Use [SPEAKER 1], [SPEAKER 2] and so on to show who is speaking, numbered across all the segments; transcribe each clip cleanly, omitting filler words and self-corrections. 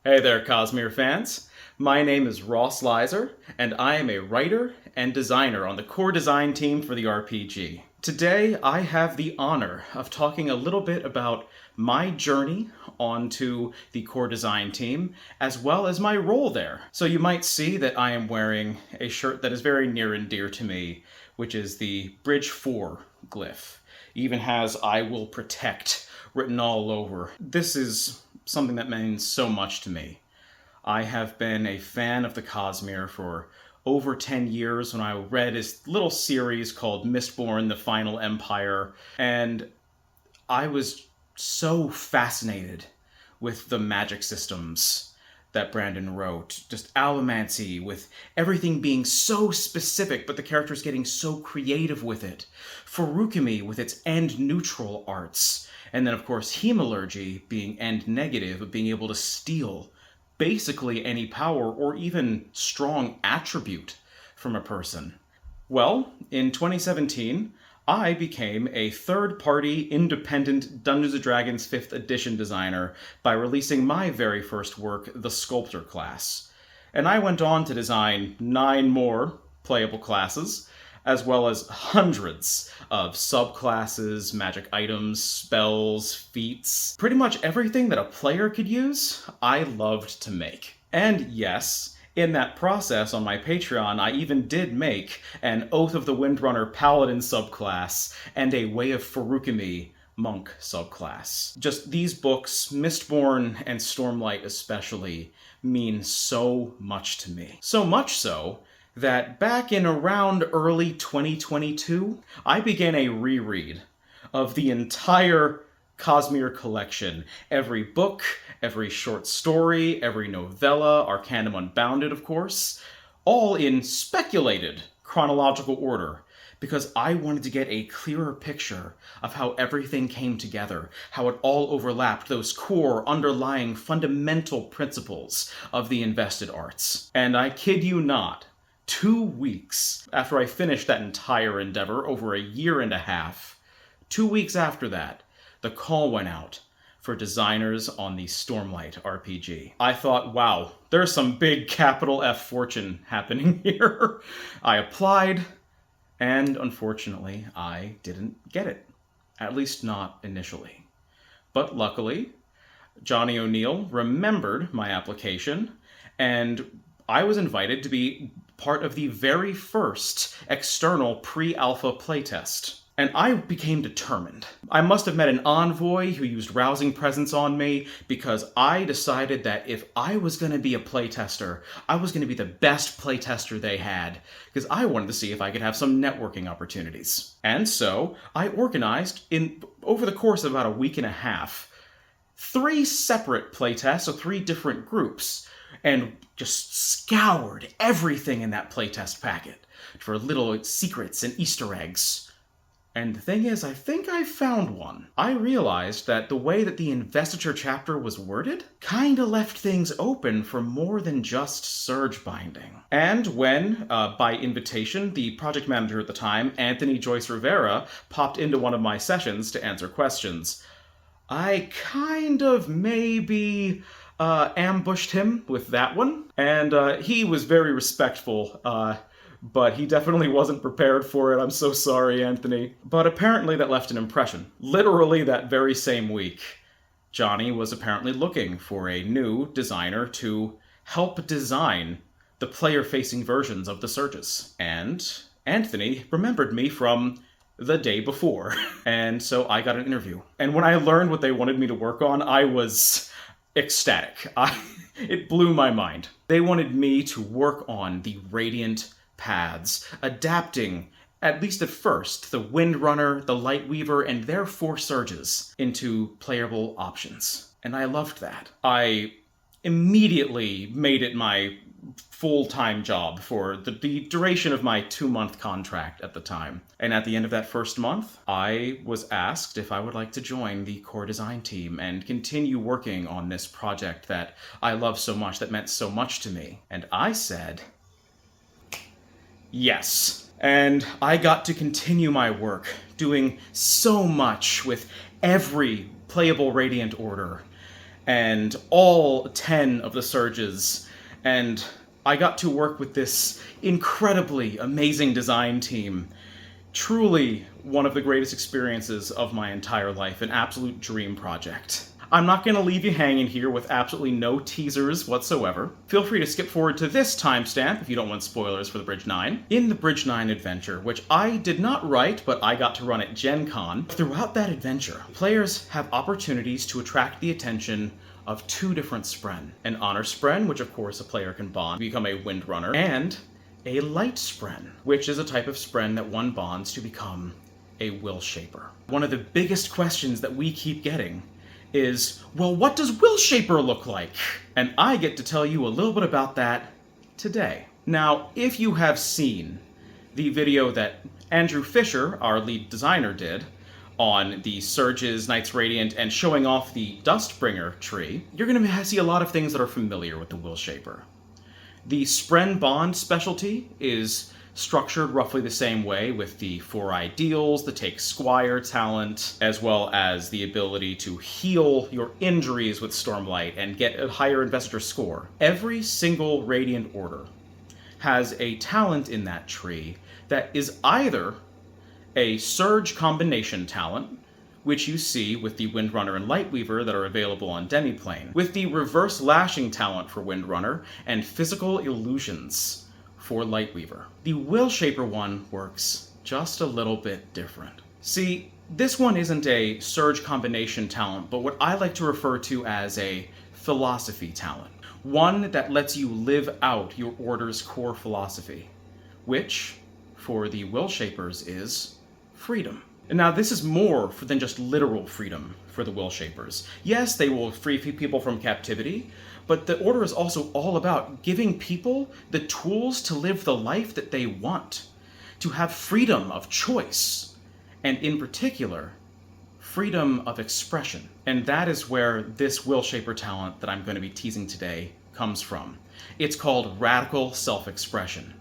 [SPEAKER 1] Hey there, Cosmere fans. My name is Ross Leiser, and I am a writer and designer on the core design team for the RPG. Today, I have the honor of talking a little bit about my journey onto the core design team, as well as my role there. So you might see that I am wearing a shirt that is very near and dear to me, which is the Bridge 4 glyph. It even has "I will protect" written all over. This is something that means so much to me. I have been a fan of the Cosmere for over 10 years when I read his little series called Mistborn, The Final Empire, and I was so fascinated with the magic systems that Brandon wrote. Just allomancy, with everything being so specific, but the characters getting so creative with it. Furukami with its end neutral arts. And then, of course, hemalurgy being end negative, but being able to steal basically any power or even strong attribute from a person. Well, in 2017, I became a third-party, independent Dungeons & Dragons 5th edition designer by releasing my very first work, the Sculptor class. And I went on to design 9 more playable classes, as well as hundreds of subclasses, magic items, spells, feats. Pretty much everything that a player could use, I loved to make. And yes, in that process on my Patreon, I even did make an Oath of the Windrunner Paladin subclass and a Way of Furukami monk subclass. Just these books, Mistborn and Stormlight especially, mean so much to me. So much so that back in around early 2022, I began a reread of the entire Cosmere collection. Every book, every short story, every novella, Arcanum Unbounded, of course, all in speculated chronological order, because I wanted to get a clearer picture of how everything came together, how it all overlapped, those core, underlying, fundamental principles of the invested arts. And I kid you not, 2 weeks after I finished that entire endeavor, over a year and a half, 2 weeks after that, the call went out for designers on the Stormlight RPG. I thought, wow, there's some big capital F fortune happening here. I applied, and unfortunately, I didn't get it. At least not initially. But luckily, Johnny O'Neill remembered my application, and I was invited to be part of the very first external pre-alpha playtest. And I became determined. I must have met an envoy who used rousing presence on me, because I decided that if I was going to be a playtester, I was going to be the best playtester they had, because I wanted to see if I could have some networking opportunities. And so I organized, over the course of about a week and a half, 3 separate playtests, so 3 different groups, and just scoured everything in that playtest packet for little secrets and Easter eggs. And the thing is, I think I found one. I realized that the way that the investiture chapter was worded kinda left things open for more than just surge binding. And when, by invitation, the project manager at the time, Anthony Joyce Rivera, popped into one of my sessions to answer questions, I kind of maybe ambushed him with that one. And he was very respectful, but he definitely wasn't prepared for it. I'm so sorry, Anthony. But apparently that left an impression. Literally that very same week, Johnny was apparently looking for a new designer to help design the player-facing versions of the surges. And Anthony remembered me from the day before. And so I got an interview. And when I learned what they wanted me to work on, I was ecstatic. It blew my mind. They wanted me to work on the Radiant paths, adapting, at least at first, the Windrunner, the Lightweaver, and their 4 surges into playable options. And I loved that. I immediately made it my full-time job for the duration of my 2-month contract at the time. And at the end of that first month, I was asked if I would like to join the core design team and continue working on this project that I love so much, that meant so much to me. And I said, yes. And I got to continue my work, doing so much with every playable Radiant order, and all 10 of the surges, and I got to work with this incredibly amazing design team. Truly one of the greatest experiences of my entire life, an absolute dream project. I'm not going to leave you hanging here with absolutely no teasers whatsoever. Feel free to skip forward to this timestamp if you don't want spoilers for the Bridge 9. In the Bridge 9 adventure, which I did not write, but I got to run at Gen Con, throughout that adventure, players have opportunities to attract the attention of 2 different spren. An honor spren, which of course a player can bond, become a windrunner, and a light spren, which is a type of spren that one bonds to become a Willshaper. One of the biggest questions that we keep getting is, well, what does Willshaper look like? And I get to tell you a little bit about that today. Now, if you have seen the video that Andrew Fisher, our lead designer, did on the Surges, Knights Radiant, and showing off the Dustbringer tree, you're going to see a lot of things that are familiar with the Willshaper. The Spren Bond specialty is structured roughly the same way, with the 4 ideals, the Take Squire talent, as well as the ability to heal your injuries with Stormlight and get a higher investiture score. Every single Radiant Order has a talent in that tree that is either a Surge combination talent, which you see with the Windrunner and Lightweaver that are available on Demiplane, with the Reverse Lashing talent for Windrunner, and Physical Illusions for Lightweaver. The Willshaper one works just a little bit different. See, this one isn't a Surge combination talent, but what I like to refer to as a philosophy talent. One that lets you live out your Order's core philosophy, which, for the Willshapers, is freedom. And now this is more than just literal freedom for the Willshapers. Yes, they will free people from captivity, but the Order is also all about giving people the tools to live the life that they want, to have freedom of choice, and in particular, freedom of expression. And that is where this Willshaper talent that I'm going to be teasing today comes from. It's called Radical Self-Expression,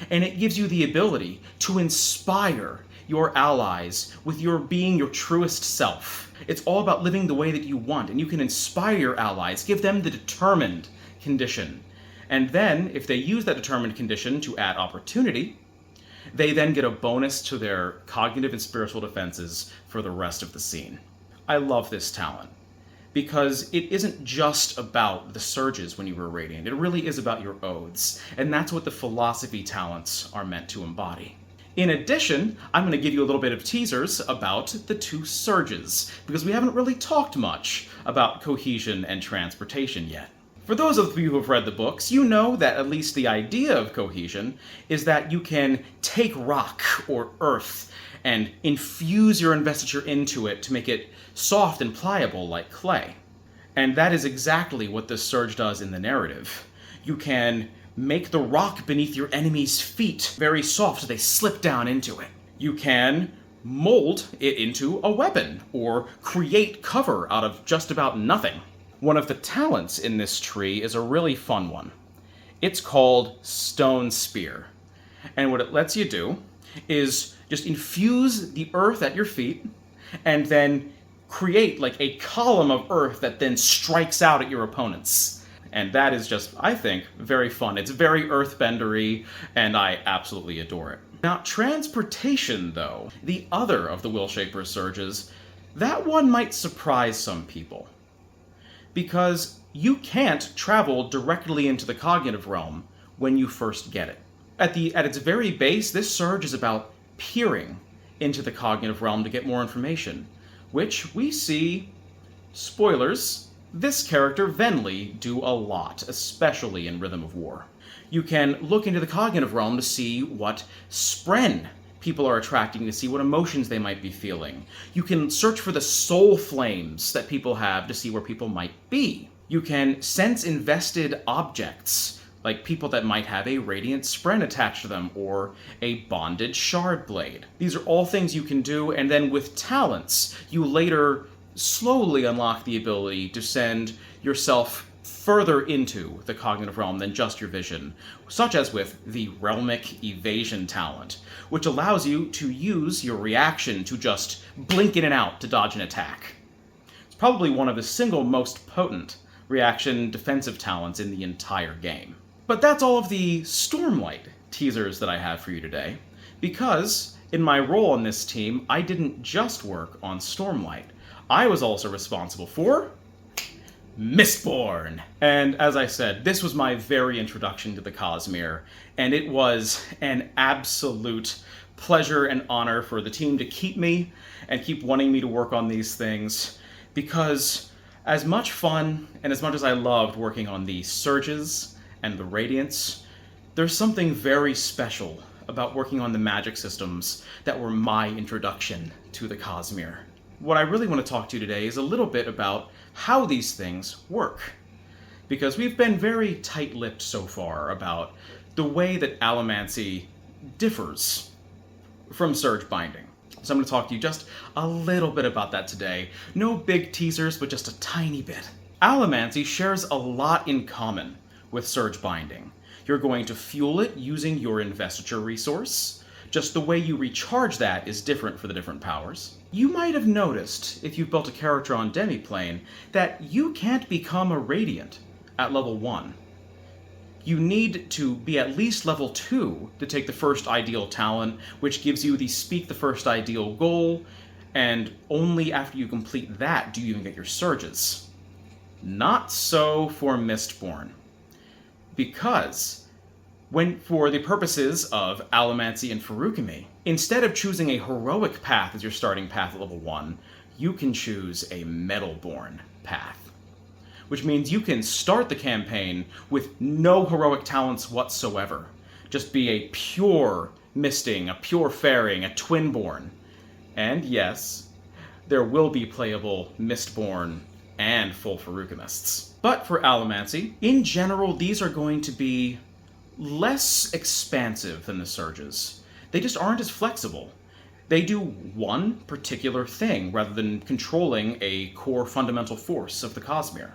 [SPEAKER 1] and it gives you the ability to inspire your allies with your being your truest self. It's all about living the way that you want, and you can inspire your allies, give them the determined condition. And then, if they use that determined condition to add opportunity, they then get a bonus to their cognitive and spiritual defenses for the rest of the scene. I love this talent, because it isn't just about the surges when you were Radiant. It really is about your oaths, and that's what the philosophy talents are meant to embody. In addition, I'm going to give you a little bit of teasers about the 2 surges, because we haven't really talked much about cohesion and transportation yet. For those of you who have read the books, you know that at least the idea of cohesion is that you can take rock or earth and infuse your investiture into it to make it soft and pliable like clay. And that is exactly what this surge does in the narrative. You can make the rock beneath your enemy's feet very soft so they slip down into it. You can mold it into a weapon, or create cover out of just about nothing. One of the talents in this tree is a really fun one. It's called Stone Spear. And what it lets you do is just infuse the earth at your feet, and then create like a column of earth that then strikes out at your opponents. And that is just, I think, very fun. It's very earthbendery, and I absolutely adore it. Now, transportation, though, the other of the Willshaper surges, that one might surprise some people. Because you can't travel directly into the cognitive realm when you first get it. At its very base, this surge is about peering into the cognitive realm to get more information, which we see, spoilers, this character, Venli, do a lot, especially in Rhythm of War. You can look into the cognitive realm to see what spren people are attracting, to see what emotions they might be feeling. You can search for the soul flames that people have to see where people might be. You can sense invested objects, like people that might have a Radiant Spren attached to them, or a bonded Shard Blade. These are all things you can do, and then with talents, you later slowly unlock the ability to send yourself further into the cognitive realm than just your vision, such as with the Realmic Evasion talent, which allows you to use your reaction to just blink in and out to dodge an attack. It's probably one of the single most potent reaction defensive talents in the entire game. But that's all of the Stormlight teasers that I have for you today, because in my role on this team, I didn't just work on Stormlight. I was also responsible for Mistborn! And as I said, this was my very introduction to the Cosmere, and it was an absolute pleasure and honor for the team to keep me and keep wanting me to work on these things, because as much fun and as much as I loved working on the Surges and the Radiance, there's something very special about working on the magic systems that were my introduction to the Cosmere. What I really want to talk to you today is a little bit about how these things work, because we've been very tight-lipped so far about the way that Allomancy differs from Surge Binding. So I'm going to talk to you just a little bit about that today. No big teasers, but just a tiny bit. Allomancy shares a lot in common with Surge Binding. You're going to fuel it using your investiture resource. Just the way you recharge that is different for the different powers. You might have noticed, if you've built a character on Demiplane, that you can't become a Radiant at level 1. You need to be at least level 2 to take the first ideal talent, which gives you the Speak the First Ideal goal, and only after you complete that do you even get your Surges. Not so for Mistborn. Because for the purposes of Allomancy and Feruchemy, instead of choosing a heroic path as your starting path at level 1, you can choose a Metalborn path. Which means you can start the campaign with no heroic talents whatsoever. Just be a pure Misting, a pure Faring, a Twinborn. And yes, there will be playable Mistborn and full Feruchemists. But for Allomancy, in general, these are going to be less expansive than the Surges. They just aren't as flexible. They do one particular thing rather than controlling a core fundamental force of the Cosmere.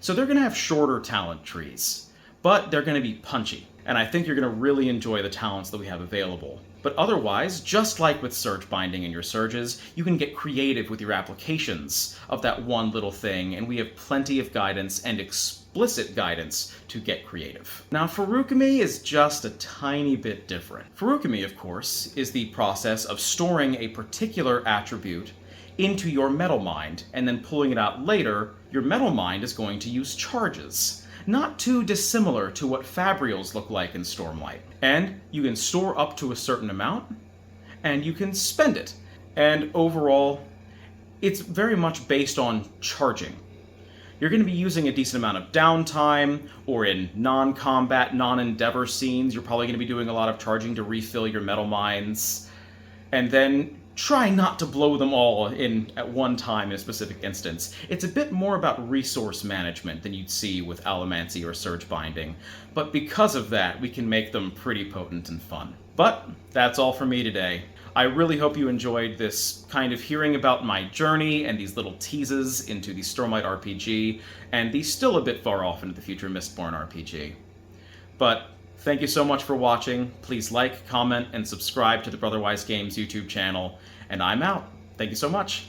[SPEAKER 1] So they're going to have shorter talent trees, but they're going to be punchy, and I think you're going to really enjoy the talents that we have available. But otherwise, just like with Surge Binding and your Surges, you can get creative with your applications of that one little thing, and we have plenty of guidance and explicit guidance to get creative. Now, Feruchemy is just a tiny bit different. Feruchemy, of course, is the process of storing a particular attribute into your Metal Mind, and then pulling it out later. Your Metal Mind is going to use charges. Not too dissimilar to what Fabrials look like in Stormlight. And you can store up to a certain amount, and you can spend it. And overall, it's very much based on charging. You're going to be using a decent amount of downtime, or in non-combat, non-endeavor scenes, you're probably going to be doing a lot of charging to refill your Metal Minds. And then try not to blow them all in at one time in a specific instance. It's a bit more about resource management than you'd see with Allomancy or Surge Binding, but because of that, we can make them pretty potent and fun. But that's all for me today. I really hope you enjoyed this kind of hearing about my journey and these little teases into the Stormlight RPG, and the still a bit far off into the future Mistborn RPG. But thank you so much for watching. Please like, comment, and subscribe to the Brotherwise Games YouTube channel. And I'm out. Thank you so much.